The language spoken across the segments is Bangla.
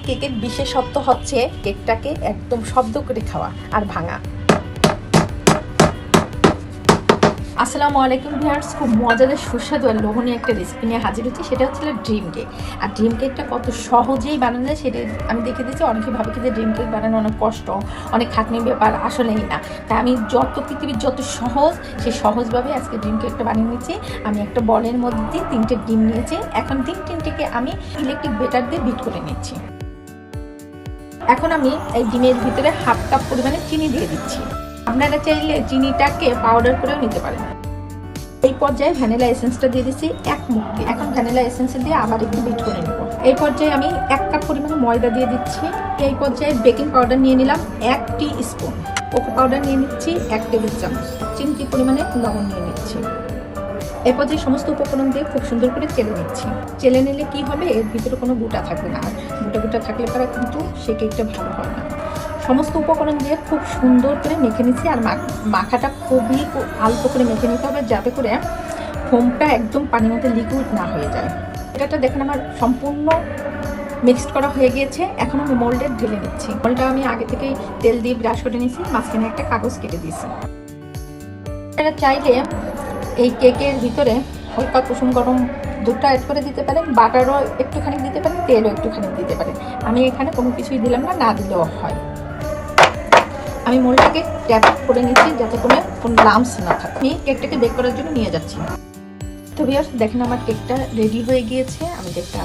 কেকের বিশেষত্ব হচ্ছে কেকটাকে একদম শব্দ করে খাওয়া আর ভাঙা। আসসালামু আলাইকুম ভিউয়ার্স, খুব মজাদার সুস্বাদু আর লোভনীয় একটা রেসিপি নিয়ে হাজির হচ্ছি। সেটা হচ্ছে ড্রিম কেক। আর ড্রিম কেকটা কত সহজেই বানানো যায় সেটা আমি দেখে দিচ্ছি। অনেকে ভাবে কি যে ড্রিম কেক বানানো অনেক কষ্ট, অনেক খাটনির ব্যাপার, আসলেই না। তাই আমি পৃথিবীর যত সহজ সেই সহজভাবে আজকে ড্রিম কেকটা বানিয়ে নিচ্ছি। আমি একটা বলের মধ্যে 3টে ডিম নিয়েছি। এখন তিনটেকে আমি ইলেকট্রিক বেটার দিয়ে বিট করে নিচ্ছি। এখন আমি এই ডিমের ভিতরে হাফ কাপ পরিমাণে চিনি দিয়ে দিচ্ছি। আপনারা চাইলে চিনিটাকে পাউডার করেও নিতে পারেন। এই পর্যায়ে ভ্যানিলা এসেন্সটা দিয়ে দিচ্ছি 1 মুঠি। এখন ভ্যানিলা এসেন্স দিয়ে আবার একটু বিট করে নেব। এই পর্যায়ে আমি 1 কাপ পরিমাণে ময়দা দিয়ে দিচ্ছি। এই পর্যায়ে বেকিং পাউডার নিয়ে নিলাম 1 টিস্পুন, কোকো পাউডার নিয়ে নিচ্ছি 1 টেবিল চামচ, চিমটি পরিমাণে লবণ নিয়ে নিচ্ছি। এই পর্যায়ে সমস্ত উপকরণ দিয়ে খুব সুন্দর করে চেলে নিচ্ছি। চেলে নিলে কি হবে, এর ভিতরে কোনো গুটা থাকবে না। আর গুটা থাকলে পরে কিন্তু সেই কেকটা ভালো হয় না। সমস্ত উপকরণ দিয়ে খুব সুন্দর করে মেখে নিচ্ছি। আর মাখাটা খুবই আলতো করে মেখে নিতে হবে, যাতে করে ফোমটা একদম পানির মধ্যে লিকুইড না হয়ে যায়। এটা দেখেন আমার সম্পূর্ণ মিক্সড করা হয়ে গিয়েছে। এখন আমি মোল্ডে ঢেলে নিচ্ছি। মোল্ডটা আমি আগে থেকেই তেল দিয়ে ব্রাশ করে নিয়েছি, মাঝখানে একটা কাগজ কেটে দিয়েছি। এটা চাইলে এই কেকের ভিতরে হালকা কুসুম গরম দুধটা অ্যাড করে দিতে পারেন, বাটারও একটুখানি দিতে পারেন, তেলও একটুখানি দিতে পারেন। আমি এখানে কোনো কিছুই দিলাম না, না দিলেও হয়। আমি মোল্ডটাকে ট্যাপ করে নিচ্ছি যাতে কোনো লাম্পস না থাকে। আমি কেকটাকে বেক করার জন্য নিয়ে যাচ্ছি। তো ভিউয়ার্স দেখেন আমার কেকটা রেডি হয়ে গিয়েছে। আমি কেকটা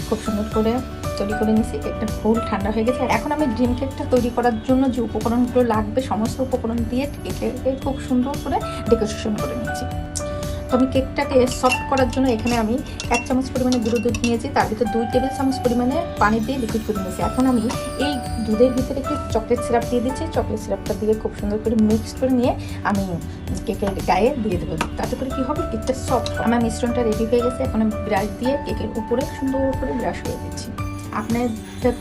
খুব সুন্দর করে তৈরি করে নিয়েছি। কেকটা ফুল ঠান্ডা হয়ে গেছে। এখন আমি ড্রিম কেকটা তৈরি করার জন্য যে উপকরণগুলো লাগবে সমস্ত উপকরণ দিয়ে কেকটাকে খুব সুন্দর করে ডেকোরেশন করে নিচ্ছি। তো আমি কেকটাকে সফট করার জন্য এখানে আমি 1 চামচ পরিমাণে গুঁড়ো দুধ নিয়েছি, তার ভিতরে 2 টেবিল চামচ পরিমাণে পানি দিয়ে লিকুইড করে নিয়েছি। এখন আমি এই দুধের ভিতরে একটু চকলেট সিরাপ দিয়ে দিচ্ছি। চকলেট সিরাপটা দিয়ে খুব সুন্দর করে মিক্স করে নিয়ে আমি কেকের গায়ে দিয়ে দেবো। তাতে করে কী হবে, কেকটা সফট। আমার মিশ্রণটা রেডি হয়ে গেছে। এখন আমি ব্রাশ দিয়ে কেকের উপরে সুন্দর করে ব্রাশ করে দিচ্ছি। আপনারা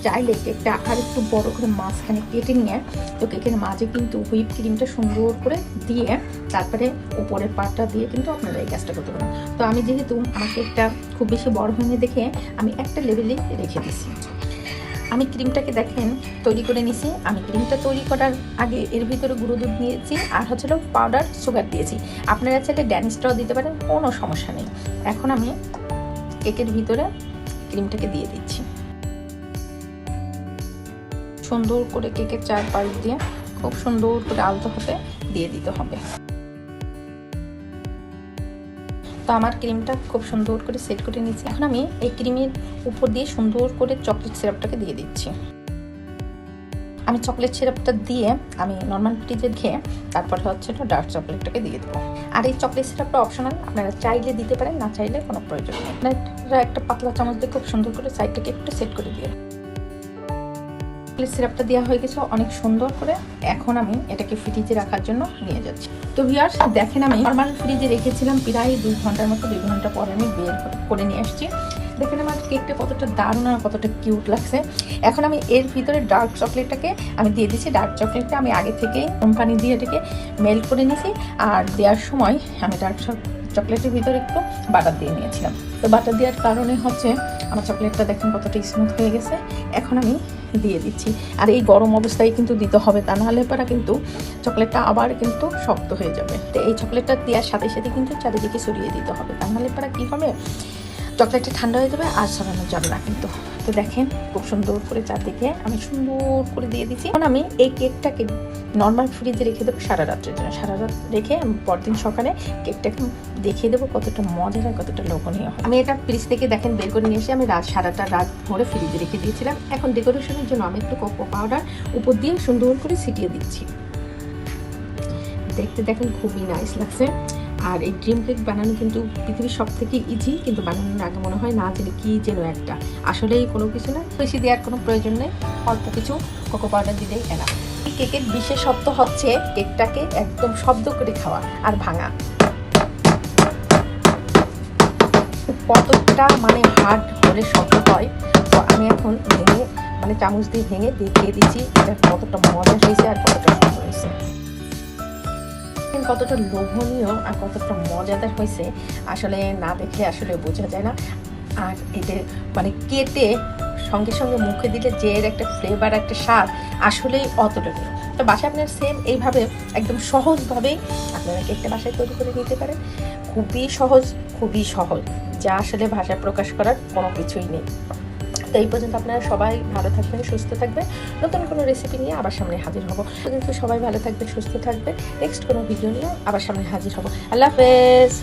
চাইলে কেকটা আর একটু বড় করে মাঝখানে কেটে নিয়ে তো কেকের মাঝে কিন্তু হুইপ ক্রিমটা সুন্দর করে দিয়ে তারপরে উপরের পাটটা দিয়ে কিন্তু আপনারা এই কাজটা করতে পারেন। তো আমি যেহেতু আমার কেকটা খুব বেশি বড় হয়নি দেখে আমি একটা লেভেলে রেখে দিচ্ছি। আমি ক্রিমটাকে দেখেন তৈরি করে নিছি। আমি ক্রিমটা তৈরি করার আগে এর ভিতরে গুঁড়ো দুধ নিয়েছি আর হচ্ছিল পাউডার সুগার দিয়েছি। আপনারা চাইলে ড্যানিশটাও দিতে পারেন, কোনো সমস্যা নেই। এখন আমি কেকের ভিতরে ক্রিমটাকে দিয়ে দিচ্ছি। সুন্দর করে কেকের চারপাশ দিয়ে খুব সুন্দর করে আলতো হাতে দিয়ে দিতে হবে। তো আমার ক্রিমটা খুব সুন্দর করে সেট করে নিচ্ছি। এখন আমি এই ক্রিমের উপর দিয়ে সুন্দর করে চকলেট সিরাপটাকে দিয়ে দিচ্ছি। আমি চকলেট সিরাপটা দিয়ে আমি নর্মাল ফ্রিজে খেয়ে তারপরে হচ্ছে ডার্ক চকলেটটাকে দিয়ে দেবো। আর এই চকলেট সিরাপটা অপশনাল, আপনারা চাইলে দিতে পারেন, না চাইলে কোনো প্রয়োজন নেই। আপনারা একটা পাতলা চামচ দিয়ে খুব সুন্দর করে সাইডটাকে একটু সেট করে দিয়ে সিরাপটা দেওয়া হয়ে গেছে অনেক সুন্দর করে। এখন আমি এটাকে ফ্রিজে রাখার জন্য নিয়ে যাচ্ছি। তো ভিউয়ার্স দেখেন আমি নর্মাল ফ্রিজে রেখেছিলাম প্রায় 2 ঘন্টার মতো। 2 ঘন্টা পরে আমি বের করে নিয়ে আসছি। দেখেন আমার কেকটা কতটা দারুণ আর কতটা কিউট লাগছে। এখন আমি এর ভিতরে ডার্ক চকলেটটাকে আমি দিয়ে দিচ্ছি। ডার্ক চকলেটটা আমি আগে থেকেই গরম পানি দিয়ে এটাকে মেল্ট করে নিয়েছি। আর দেওয়ার সময় আমি ডার্ক চকলেটের ভিতরে একটু বাটার দিয়ে নিয়েছিলাম। তো বাটার দেওয়ার কারণে হচ্ছে আমার চকলেটটা দেখেন কতটা স্মুথ হয়ে গেছে। এখন আমি দিয়ে দিচ্ছি। আর এই গরম অবস্থায় কিন্তু দিতে হবে, তা নাহলে পরে কিন্তু চকলেটটা আবার কিন্তু শক্ত হয়ে যাবে। তো এই চকলেটটা দেওয়ার সাথে সাথে কিন্তু চারিদিকে ছড়িয়ে দিতে হবে, তা নাহলে পরে কী হবে, চকলেটটা ঠান্ডা হয়ে যাবে আর ছড়ানো যাবে না কিন্তু। তো দেখেন খুব সুন্দর করে চারদিকে আমি সুন্দর করে দিয়ে দিচ্ছি। এখন আমি এই কেকটাকে নর্মাল ফ্রিজে রেখে দেবো সারা রাত্রের জন্য। সারা রাত রেখে আমি পরদিন সকালে কেকটাকে দেখিয়ে দেবো কতটা মজার হয়, কতটা লোভনীয় হয়। আমি এটা ফ্রিজ থেকে দেখেন বের করে নিয়ে এসে আমি সারাটা রাত ভরে ফ্রিজে রেখে দিয়েছিলাম। এখন ডেকোরেশনের জন্য আমি একটু কোকো পাউডার উপর দিয়ে সুন্দর করে ছিটিয়ে দিচ্ছি। দেখতে দেখেন খুবই নাইস লাগছে। আর এই ড্রিম কেক বানানো কিন্তু পৃথিবীর সব থেকে ইজি, কিন্তু বানানোর আগে মনে হয় না জানি কি যেন একটা। আসলেই কোনো কিছু না, বেশি দেওয়ার কোনো প্রয়োজন নেই, অল্প কিছু কোকো পাউডার দিলেই এনাফ। এই কেকের বিশেষত্ব হচ্ছে কেকটাকে একদম শব্দ করে খাওয়া আর ভাঙা। কতটা মানে হার্ড হলে শব্দ হয়। তো আমি এখন ভেঙে চামচ দিয়ে ভেঙে দেখিয়ে দিচ্ছি এটা কতটা মজা হয়েছে আর কতটা সুন্দর হয়েছে, কতটা লোভনীয় আর কতটা মজাদার হয়েছে। আসলে না দেখলে আসলে বোঝা যায় না। আর এতে কেটে সঙ্গে সঙ্গে মুখে দিলে যে এর একটা ফ্লেভার, একটা স্বাদ আসলেই অতুলনীয়। তো বাসায় আপনার সেম এইভাবে একদম সহজভাবেই আপনারা কেকটা বাসায় তৈরি করে নিতে পারেন। খুবই সহজ, যা আসলে ভাষায় প্রকাশ করার কোনো কিছুই নেই। তো এই পর্যন্ত আপনারা সবাই ভালো থাকবেন, সুস্থ থাকবেন। নতুন কোনো রেসিপি নিয়ে আবার সামনে হাজির হব। কিন্তু সবাই ভালো থাকবেন, সুস্থ থাকবেন। নেক্সট কোনো ভিডিও নিয়ে আবার সামনে হাজির হব। আল্লাহ হাফেজ।